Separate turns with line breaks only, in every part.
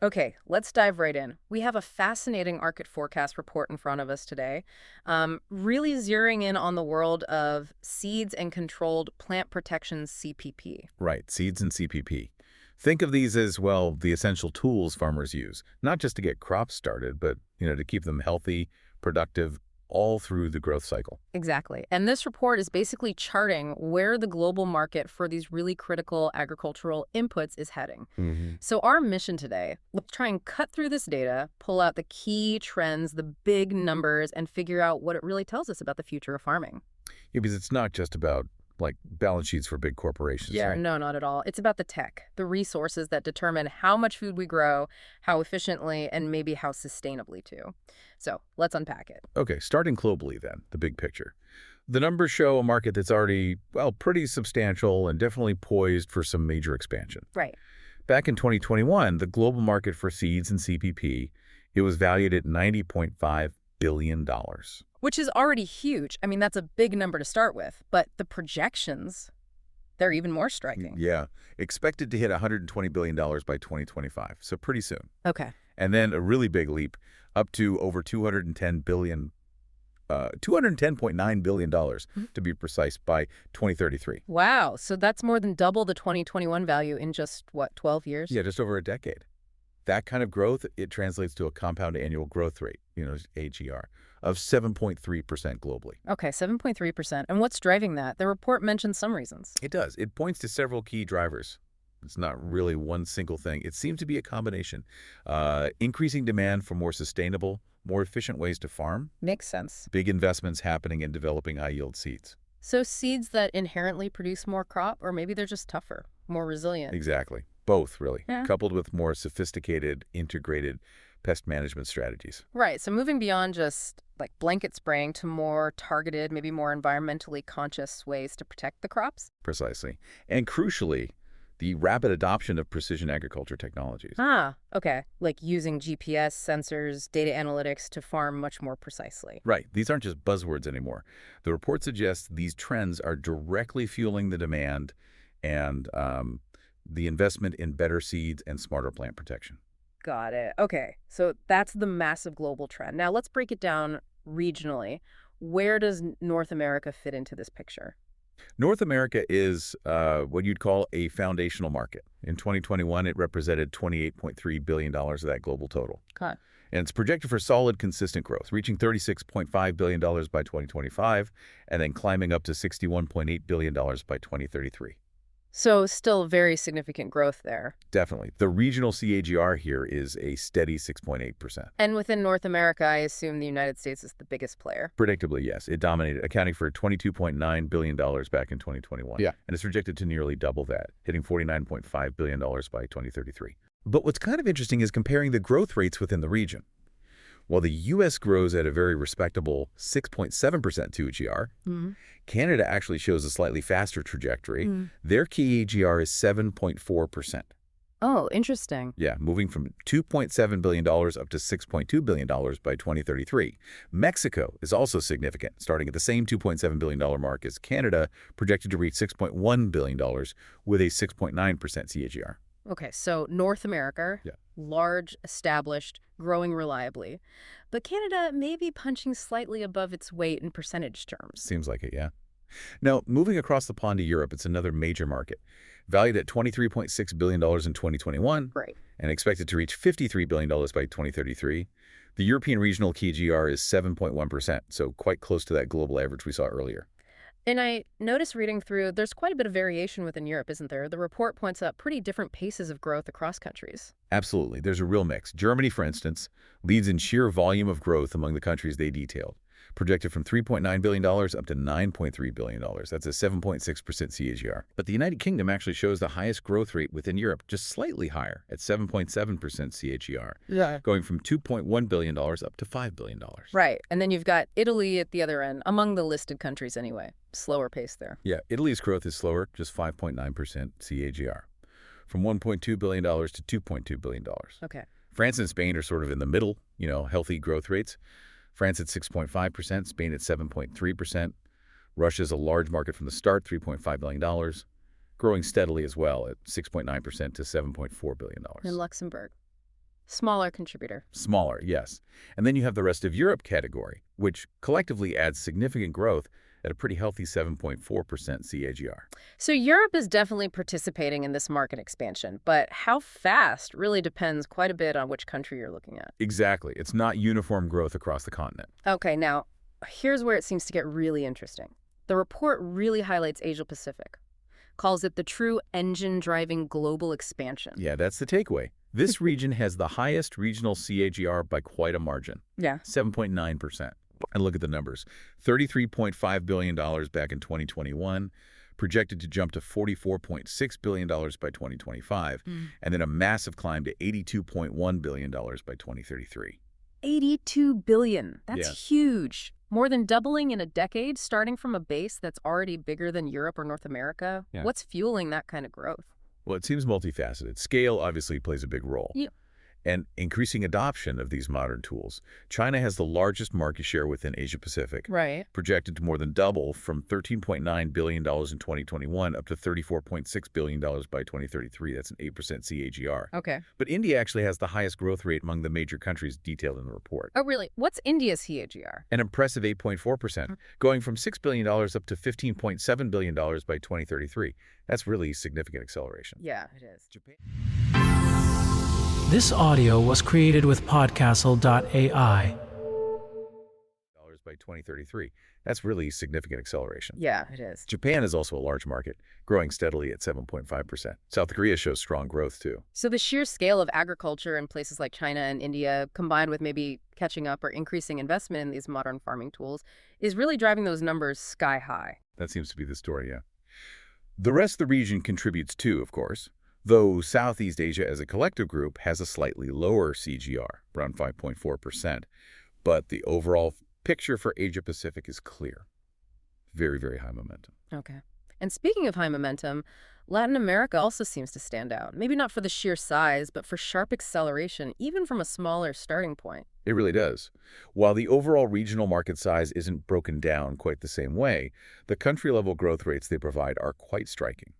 Okay, let's dive right in. We have a fascinating market forecast report in front of us today, really zeroing in on the world of seeds and controlled plant protection CPP.
Right, seeds and CPP. Think of these as, well, the essential tools farmers use, not just to get crops started, but, to keep them healthy, productive, all through the growth cycle.
Exactly. And this report is basically charting where the global market for these really critical agricultural inputs is heading.
hmm
So our mission today, let's try and cut through this data, pull out the key trends, the big numbers, and figure out what it really tells us about the future of farming.
Yeah, because it's not just about, like, balance sheets for big corporations,
Yeah,
right?
no, not at all. It's about the tech, the resources that determine how much food we grow, how efficiently, and maybe how sustainably too. So let's unpack it.
Okay, starting globally then, the big picture. The numbers show a market that's already, well, pretty substantial and definitely poised for some major expansion.
Right.
Back in 2021, the global market for seeds and CPP, it was valued at $90.5 billion.
Which is already huge. I mean, that's a big number to start with, but the projections, they're even more striking.
Yeah, expected to hit $120 billion by 2025, so pretty soon.
Okay.
And then a really big leap up to over $210.9 billion
Mhm.
to be precise by 2033.
Wow. So that's more than double the 2021 value in just, what, 12 years?
Yeah, just over a decade. That kind of growth, it translates to a compound annual growth rate, AGR, of 7.3% globally.
Okay, 7.3%. And what's driving that? The report mentions some reasons.
It does. It points to several key drivers. It's not really one single thing. It seems to be a combination. Increasing demand for more sustainable, more efficient ways to farm,
Makes sense.
big investments happening in developing high-yield seeds.
So seeds that inherently produce more crop, or maybe they're just tougher, more resilient.
Exactly. Both, really,
Yeah.
coupled with more sophisticated, integrated pest management strategies.
Right. So moving beyond just like blanket spraying to more targeted, maybe more environmentally conscious ways to protect the crops.
Precisely. And crucially, the rapid adoption of precision agriculture technologies.
Ah, okay. Like using GPS sensors, data analytics to farm much more precisely.
Right. These aren't just buzzwords anymore. The report suggests these trends are directly fueling the demand and the investment in better seeds and smarter plant protection.
Got it. Okay. So that's the massive global trend. Now let's break it down regionally. Where does North America fit into this picture?
North America is what you'd call a foundational market. In 2021, it represented $28.3 billion of that global total.
Okay.
And it's projected for solid, consistent growth, reaching $36.5 billion by 2025, and then climbing up to $61.8 billion by 2033.
So still very significant growth there.
Definitely. The regional CAGR here is a steady 6.8%.
And within North America, I assume the United States is the biggest player.
Predictably, yes. It dominated, accounting for $22.9 billion back in 2021.
Yeah.
And it's projected to nearly double that, hitting $49.5 billion by 2033. But what's kind of interesting is comparing the growth rates within the region. While the U.S. grows at a very respectable 6.7% CAGR, Canada actually shows a slightly faster trajectory. Their CAGR is 7.4%.
Oh, interesting.
Yeah, moving from $2.7 billion up to $6.2 billion by 2033. Mexico is also significant, starting at the same $2.7 billion mark as Canada, projected to reach $6.1 billion with a 6.9% CAGR.
Okay, so North America,
Yeah.
large, established, growing reliably. But Canada may be punching slightly above its weight in percentage terms.
Seems like it, yeah. Now, moving across the pond to Europe, it's another major market, valued at $23.6 billion in 2021
Right.
and expected to reach $53 billion by 2033. The European regional CAGR is 7.1%, so quite close to that global average we saw earlier.
And I noticed reading through, there's quite a bit of variation within Europe, isn't there? The report points out pretty different paces of growth across countries.
Absolutely. There's a real mix. Germany, for instance, leads in sheer volume of growth among the countries they detailed, projected from $3.9 billion up to $9.3 billion. That's a 7.6% CAGR. But the United Kingdom actually shows the highest growth rate within Europe, just slightly higher at 7.7% CAGR,
Yeah.
going from $2.1 billion up to $5 billion.
Right. And then you've got Italy at the other end, among the listed countries anyway. Slower pace there.
Yeah, Italy's growth is slower, just 5.9% CAGR, from $1.2 billion to $2.2 billion.
Okay.
France and Spain are sort of in the middle, healthy growth rates. France at 6.5%, Spain at 7.3%. Russia's a large market from the start, $3.5 billion, growing steadily as well at 6.9% to $7.4 billion.
And Luxembourg. Smaller contributor.
Smaller, yes. And then you have the rest of Europe category, which collectively adds significant growth at a pretty healthy 7.4% CAGR.
So Europe is definitely participating in this market expansion, but how fast really depends quite a bit on which country you're looking at.
Exactly. It's not uniform growth across the continent.
Okay, now, here's where it seems to get really interesting. The report really highlights Asia Pacific, calls it the true engine driving global expansion.
Yeah, that's the takeaway. This region has the highest regional CAGR by quite a margin,
Yeah.
7.9%. And look at the numbers. $33.5 billion back in 2021, projected to jump to $44.6 billion by 2025, and then a massive climb to $82.1 billion by 2033.
82 billion. That's
Yes.
huge. More than doubling in a decade, starting from a base that's already bigger than Europe or North America.
Yeah.
What's fueling that kind of growth?
Well, it seems multifaceted. Scale obviously plays a big role.
Yeah.
And increasing adoption of these modern tools. China has the largest market share within Asia-Pacific,
Right.
projected to more than double from $13.9 billion in 2021 up to $34.6 billion by 2033. That's an 8% CAGR.
Okay.
But India actually has the highest growth rate among the major countries detailed in the report.
Oh, really? What's India's CAGR?
An impressive 8.4%, going from $6 billion up to $15.7 billion by 2033. That's really significant acceleration.
Yeah, it is.
Japan.
This audio was created with podcastle.ai.
By 2033. That's really significant acceleration.
Yeah, it is.
Japan is also a large market, growing steadily at 7.5%. South Korea shows strong growth, too.
So the sheer scale of agriculture in places like China and India, combined with maybe catching up or increasing investment in these modern farming tools, is really driving those numbers sky high.
That seems to be the story, yeah. The rest of the region contributes, too, of course, though Southeast Asia as a collective group has a slightly lower CGR, around 5.4%. But the overall picture for Asia-Pacific is clear. Very, very high momentum.
Okay. And speaking of high momentum, Latin America also seems to stand out. Maybe not for the sheer size, but for sharp acceleration, even from a smaller starting point.
It really does. While the overall regional market size isn't broken down quite the same way, the country-level growth rates they provide are quite striking.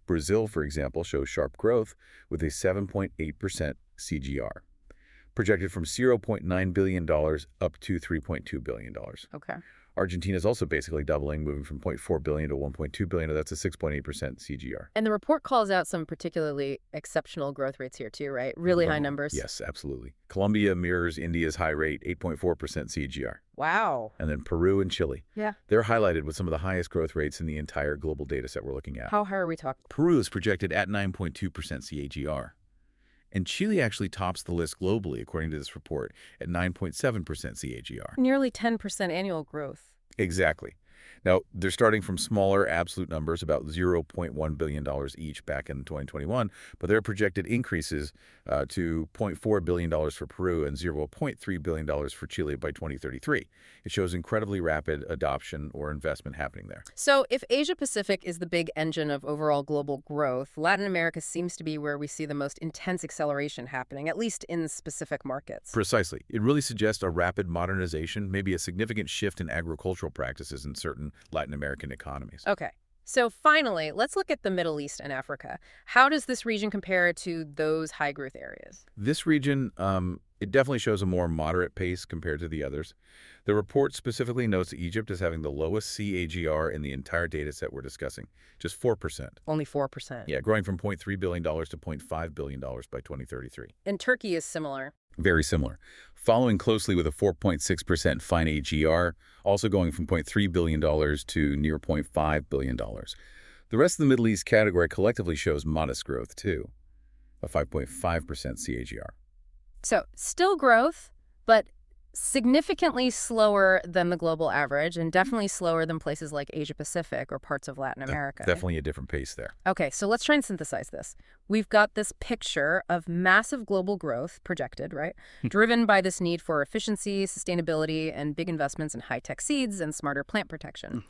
Brazil, for example, shows sharp growth with a 7.8% CGR, projected from $0.9 billion up to $3.2 billion.
Okay.
Argentina is also basically doubling, moving from $0.4 billion to $1.2 billion. That's a 6.8% CGR.
And the report calls out some particularly exceptional growth rates here too, right? Really high numbers.
Yes, absolutely. Colombia mirrors India's high rate, 8.4% CGR.
Wow.
And then Peru and Chile.
Yeah.
They're highlighted with some of the highest growth rates in the entire global data set we're looking at.
How high are we talking?
Peru is projected at 9.2% CAGR. And Chile actually tops the list globally, according to this report, at 9.7% CAGR.
Nearly 10% annual growth.
Exactly. Now, they're starting from smaller absolute numbers, about $0.1 billion each back in 2021, but their projected increases to $0.4 billion for Peru and $0.3 billion for Chile by 2033. It shows incredibly rapid adoption or investment happening there.
So if Asia-Pacific is the big engine of overall global growth, Latin America seems to be where we see the most intense acceleration happening, at least in specific markets.
Precisely. It really suggests a rapid modernization, maybe a significant shift in agricultural practices in certain Latin American economies.
Okay. So finally, let's look at the Middle East and Africa. How does this region compare to those high growth areas?
This region, it definitely shows a more moderate pace compared to the others. The report specifically notes Egypt as having the lowest CAGR in the entire data set we're discussing, just 4%.
Only 4%.
Yeah, growing from $0.3 billion to $0.5 billion by 2033.
And Turkey is similar.
Very similar. Following closely with a 4.6% fine AGR, also going from $0.3 billion to near $0.5 billion. The rest of the Middle East category collectively shows modest growth, too, a 5.5% CAGR.
So still growth, but significantly slower than the global average and definitely slower than places like Asia-Pacific or parts of Latin America.
Definitely a different pace there.
Okay, so let's try and synthesize this. We've got this picture of massive global growth projected, right? Driven by this need for efficiency, sustainability, and big investments in high-tech seeds and smarter plant protection.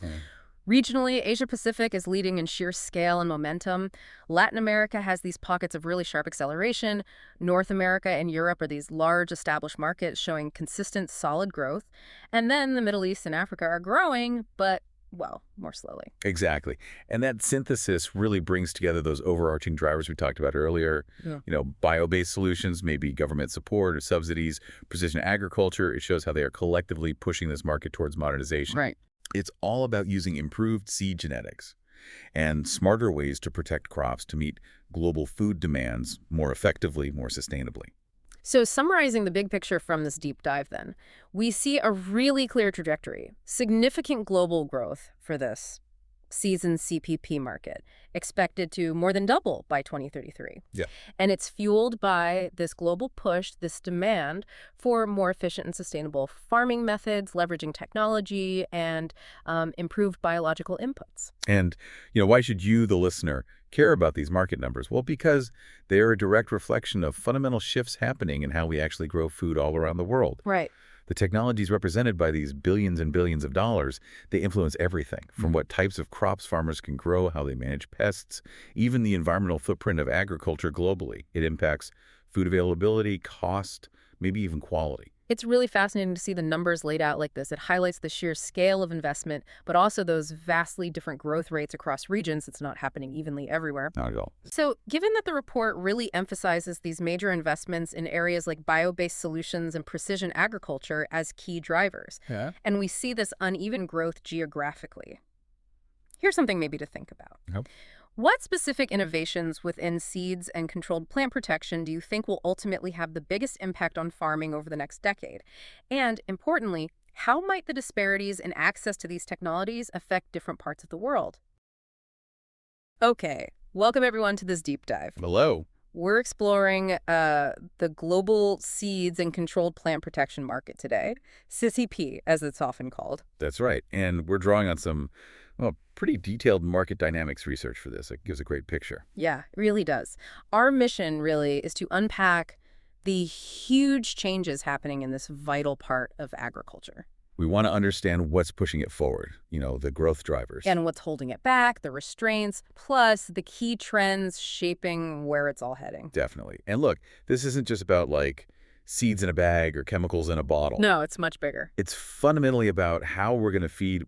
Regionally, Asia-Pacific is leading in sheer scale and momentum. Latin America has these pockets of really sharp acceleration. North America and Europe are these large established markets showing consistent, solid growth. And then the Middle East and Africa are growing, but well, more slowly.
Exactly. And that synthesis really brings together those overarching drivers we talked about earlier.
Yeah.
Bio-based solutions, maybe government support or subsidies, precision agriculture. It shows how they are collectively pushing this market towards modernization.
Right.
It's all about using improved seed genetics and smarter ways to protect crops to meet global food demands more effectively, more sustainably.
So summarizing the big picture from this deep dive then, we see a really clear trajectory, significant global growth for this seasoned CPP market, expected to more than double by 2033.
Yeah.
And it's fueled by this global push, this demand for more efficient and sustainable farming methods, leveraging technology, and improved biological inputs.
And, why should you, the listener, care about these market numbers? Well, because they are a direct reflection of fundamental shifts happening in how we actually grow food all around the world.
Right.
The technologies represented by these billions and billions of dollars, they influence everything, from what types of crops farmers can grow, how they manage pests, even the environmental footprint of agriculture globally. It impacts food availability, cost, maybe even quality.
It's really fascinating to see the numbers laid out like this. It highlights the sheer scale of investment, but also those vastly different growth rates across regions. It's not happening evenly everywhere.
Not at all.
So, given that the report really emphasizes these major investments in areas like bio-based solutions and precision agriculture as key drivers,
Yeah.
and we see this uneven growth geographically, here's something maybe to think about.
Yep.
What specific innovations within seeds and controlled plant protection do you think will ultimately have the biggest impact on farming over the next decade? And importantly, how might the disparities in access to these technologies affect different parts of the world? Okay, welcome everyone to this deep dive.
Hello.
We're exploring the global seeds and controlled plant protection market today, CPP, as it's often called.
That's right. And we're drawing on some pretty detailed market dynamics research for this. It gives a great picture.
Yeah, it really does. Our mission really is to unpack the huge changes happening in this vital part of agriculture.
We want to understand what's pushing it forward, the growth drivers.
And what's holding it back, the restraints, plus the key trends shaping where it's all heading.
Definitely. And look, this isn't just about seeds in a bag or chemicals in a bottle.
No, it's much bigger.
It's fundamentally about how we're going to feed,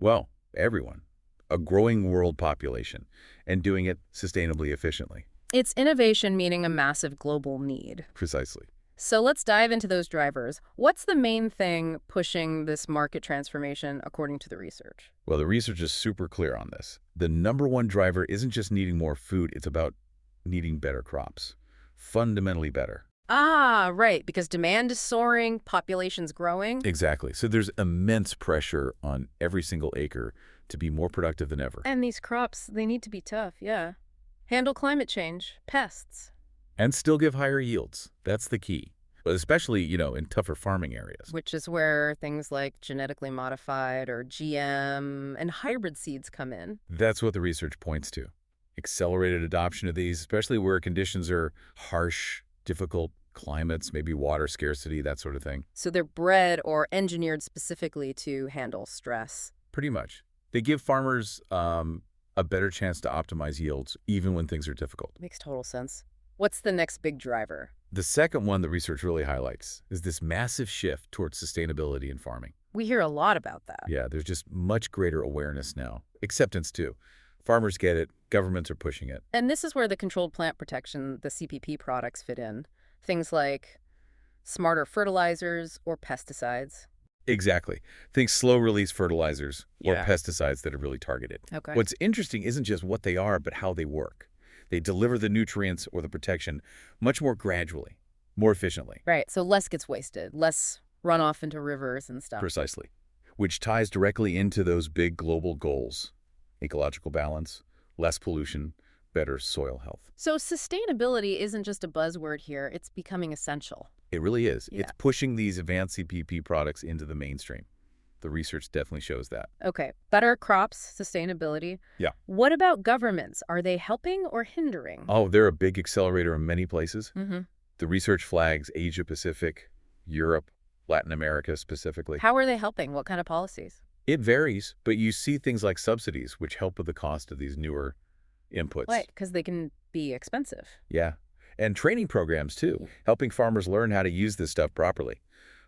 everyone, a growing world population, and doing it sustainably efficiently.
It's innovation meeting a massive global need.
Precisely.
So let's dive into those drivers. What's the main thing pushing this market transformation according to the research?
Well, the research is super clear on this. The number one driver isn't just needing more food, it's about needing better crops. Fundamentally better.
Ah, right, because demand is soaring, population's growing.
Exactly. So there's immense pressure on every single acre to be more productive than ever.
And these crops, they need to be tough, yeah. Handle climate change, pests.
And still give higher yields. That's the key. But especially, in tougher farming areas.
Which is where things like genetically modified or GM and hybrid seeds come in.
That's what the research points to. Accelerated adoption of these, especially where conditions are harsh, difficult climates, maybe water scarcity, that sort of thing.
So they're bred or engineered specifically to handle stress.
Pretty much. They give farmers a better chance to optimize yields, even when things are difficult.
Makes total sense. What's the next big driver?
The second one that research really highlights is this massive shift towards sustainability in farming.
We hear a lot about that.
Yeah, there's just much greater awareness now. Acceptance, too. Farmers get it. Governments are pushing it.
And this is where the controlled plant protection, the CPP products fit in. Things like smarter fertilizers or pesticides.
Exactly. Think slow-release fertilizers or
Yeah.
pesticides that are really targeted.
Okay.
What's interesting isn't just what they are, but how they work. They deliver the nutrients or the protection much more gradually, more efficiently.
Right, so less gets wasted, less runoff into rivers and stuff.
Precisely. Which ties directly into those big global goals. Ecological balance, less pollution, better soil health.
So sustainability isn't just a buzzword here, it's becoming essential.
It really is.
Yeah.
It's pushing these advanced CPP products into the mainstream. The research definitely shows that.
Okay, better crops, sustainability.
Yeah.
What about governments? Are they helping or hindering?
Oh, they're a big accelerator in many places.
Mm-hmm.
The research flags Asia Pacific, Europe, Latin America specifically.
How are they helping? What kind of policies?
It varies, but you see things like subsidies, which help with the cost of these newer inputs.
Right, because they can be expensive.
Yeah. And training programs, too, helping farmers learn how to use this stuff properly.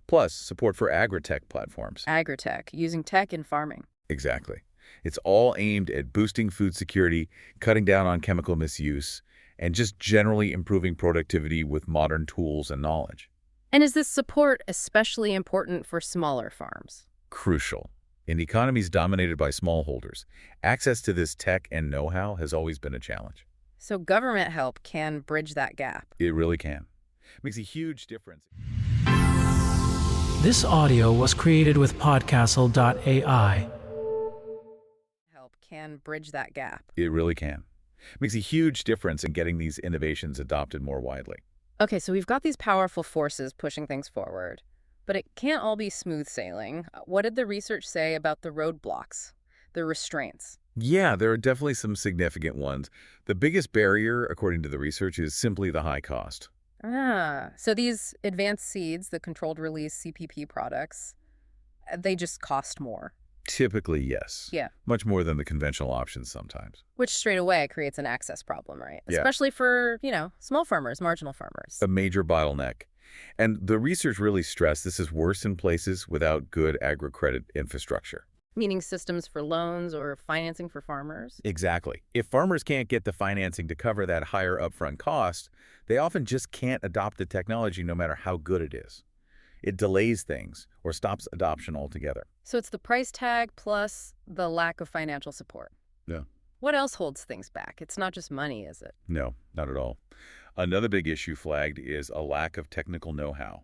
Plus, support for agri-tech platforms.
Agri-tech, using tech in farming.
Exactly. It's all aimed at boosting food security, cutting down on chemical misuse, and just generally improving productivity with modern tools and knowledge.
And is this support especially important for smaller farms?
Crucial. In economies dominated by smallholders, access to this tech and know-how has always been a challenge.
So government help can bridge that gap.
It really can. It makes a huge difference.
This audio was created with podcastle.ai.
Help can bridge that gap.
It really can. It makes a huge difference in getting these innovations adopted more widely.
Okay, so we've got these powerful forces pushing things forward, but it can't all be smooth sailing. What did the research say about the roadblocks, the restraints?
Yeah, there are definitely some significant ones. The biggest barrier, according to the research, is simply the high cost.
So these advanced seeds, the controlled release CPP products, they just cost more.
Typically, yes.
Yeah.
Much more than the conventional options sometimes.
Which straight away creates an access problem, right?
Yeah.
Especially for, small farmers, marginal farmers.
A major bottleneck. And the research really stressed this is worse in places without good agri-credit infrastructure.
Meaning systems for loans or financing for farmers.
Exactly. If farmers can't get the financing to cover that higher upfront cost, they often just can't adopt the technology no matter how good it is. It delays things or stops adoption altogether.
So it's the price tag plus the lack of financial support.
Yeah.
What else holds things back? It's not just money, is it?
No, not at all. Another big issue flagged is a lack of technical know-how,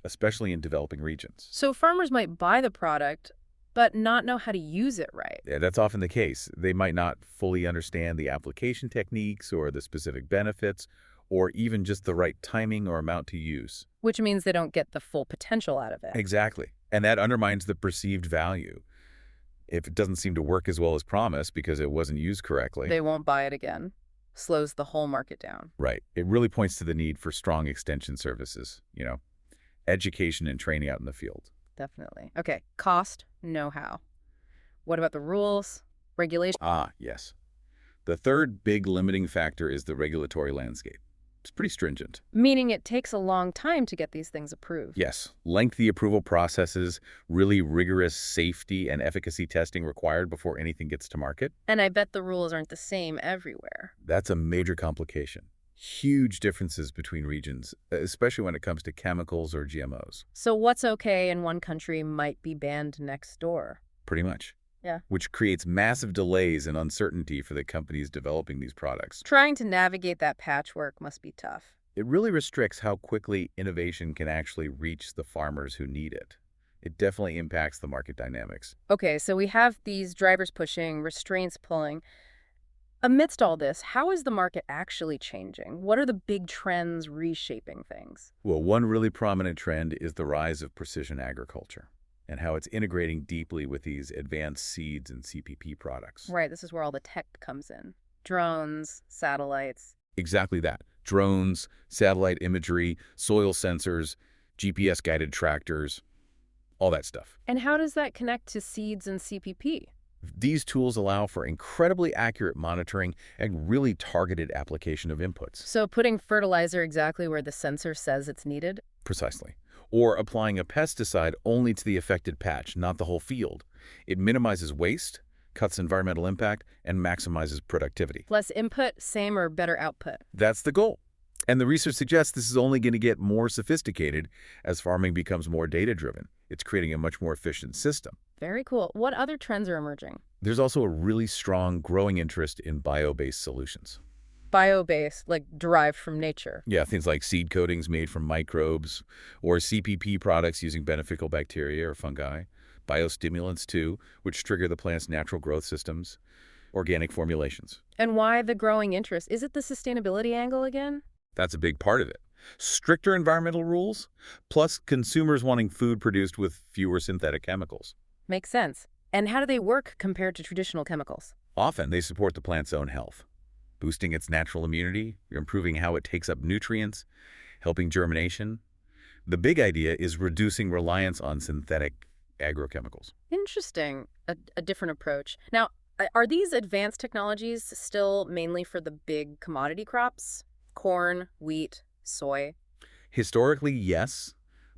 especially in developing regions.
So farmers might buy the product, but not know how to use it right.
Yeah, that's often the case. They might not fully understand the application techniques or the specific benefits, or even just the right timing or amount to use.
Which means they don't get the full potential out of it.
Exactly. And that undermines the perceived value. If it doesn't seem to work as well as promised because it wasn't used correctly.
They won't buy it again. Slows the whole market down.
Right. It really points to the need for strong extension services, education and training out in the field.
Definitely. Okay, cost, know-how. What about the rules, regulation?
Yes. The third big limiting factor is the regulatory landscape. It's pretty stringent.
Meaning it takes a long time to get these things approved.
Yes. Lengthy approval processes, really rigorous safety and efficacy testing required before anything gets to market.
And I bet the rules aren't the same everywhere.
That's a major complication. Huge differences between regions, especially when it comes to chemicals or GMOs.
So what's okay in one country might be banned next door.
Pretty much.
Yeah.
Which creates massive delays and uncertainty for the companies developing these products.
Trying to navigate that patchwork must be tough.
It really restricts how quickly innovation can actually reach the farmers who need it. It definitely impacts the market dynamics.
Okay, so we have these drivers pushing, restraints pulling. Amidst all this, how is the market actually changing? What are the big trends reshaping things?
Well, one really prominent trend is the rise of precision agriculture and how it's integrating deeply with these advanced seeds and CPP products.
Right, this is where all the tech comes in. Drones, satellites.
Exactly that. Drones, satellite imagery, soil sensors, GPS-guided tractors, all that stuff.
And how does that connect to seeds and CPP?
These tools allow for incredibly accurate monitoring and really targeted application of inputs.
So putting fertilizer exactly where the sensor says it's needed?
Precisely. Or applying a pesticide only to the affected patch, not the whole field. It minimizes waste, cuts environmental impact, and maximizes productivity.
Less input, same or better output.
That's the goal. And the research suggests this is only going to get more sophisticated as farming becomes more data-driven. It's creating a much more efficient system.
Very cool. What other trends are emerging?
There's also a really strong growing interest in bio-based solutions.
Bio-based, like derived from nature.
Yeah, things like seed coatings made from microbes, or CPP products using beneficial bacteria or fungi, biostimulants too, which trigger the plant's natural growth systems, organic formulations.
And why the growing interest? Is it the sustainability angle again?
That's a big part of it. Stricter environmental rules, plus consumers wanting food produced with fewer synthetic chemicals.
Makes sense. And how do they work compared to traditional chemicals?
Often they support the plant's own health, boosting its natural immunity, improving how it takes up nutrients, helping germination. The big idea is reducing reliance on synthetic agrochemicals.
Interesting. A different approach. Now, are these advanced technologies still mainly for the big commodity crops? Corn, wheat, soy?
Historically, yes,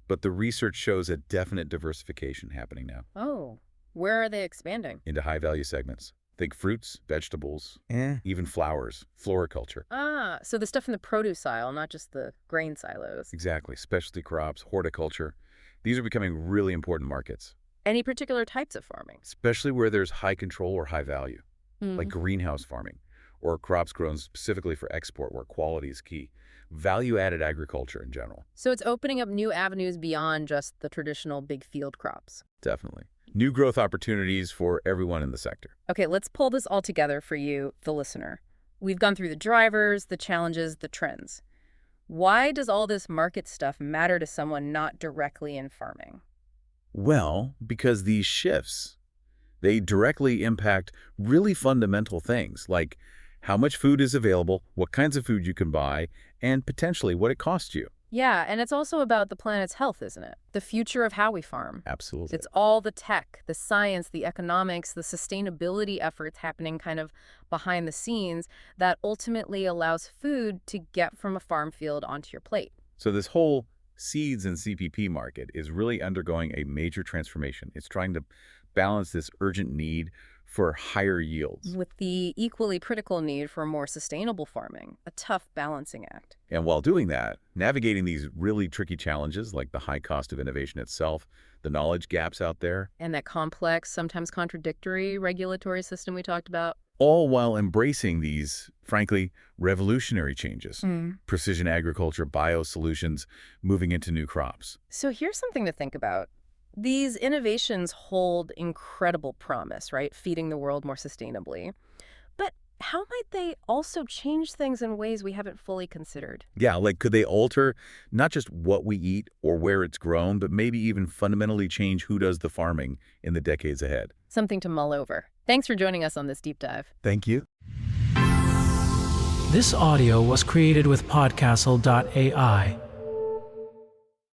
but the research shows a definite diversification happening now.
Oh, Where are they expanding?
into high-value segments. Think fruits, vegetables, even flowers, floriculture.
Ah, so the stuff in the produce aisle, not just the grain silos.
Exactly. Specialty crops, horticulture. These are becoming really important markets,
Any particular types of farming?
especially where there's high control or high value, like greenhouse farming, or crops grown specifically for export where quality is key. Value-added agriculture in general.
So it's opening up new avenues beyond just the traditional big field crops.
Definitely. New growth opportunities for everyone in the sector.
Okay, let's pull this all together for you, the listener. We've gone through the drivers, the challenges, the trends. Why does all this market stuff matter to someone not directly in farming?
Well, because these shifts, they directly impact really fundamental things like how much food is available, what kinds of food you can buy, and potentially what it costs you.
Yeah, and it's also about the planet's health, isn't it? The future of how we farm.
Absolutely.
It's all the tech, the science, the economics, the sustainability efforts happening kind of behind the scenes that ultimately allows food to get from a farm field onto your plate.
So this whole seeds and CPP market is really undergoing a major transformation. It's trying to balance this urgent need for higher yields.
With the equally critical need for more sustainable farming, a tough balancing act.
And while doing that, navigating these really tricky challenges like the high cost of innovation itself, the knowledge gaps out there,
And that complex, sometimes contradictory regulatory system we talked about.
all while embracing these, frankly, revolutionary changes. Precision agriculture, biosolutions, moving into new crops.
So here's something to think about. These innovations hold incredible promise, right? Feeding the world more sustainably. But how might they also change things in ways we haven't fully considered?
Yeah, like could they alter not just what we eat or where it's grown, but maybe even fundamentally change who does the farming in the decades ahead?
Something to mull over. Thanks for joining us on this deep dive.
Thank you.
This audio was created with podcastle.ai.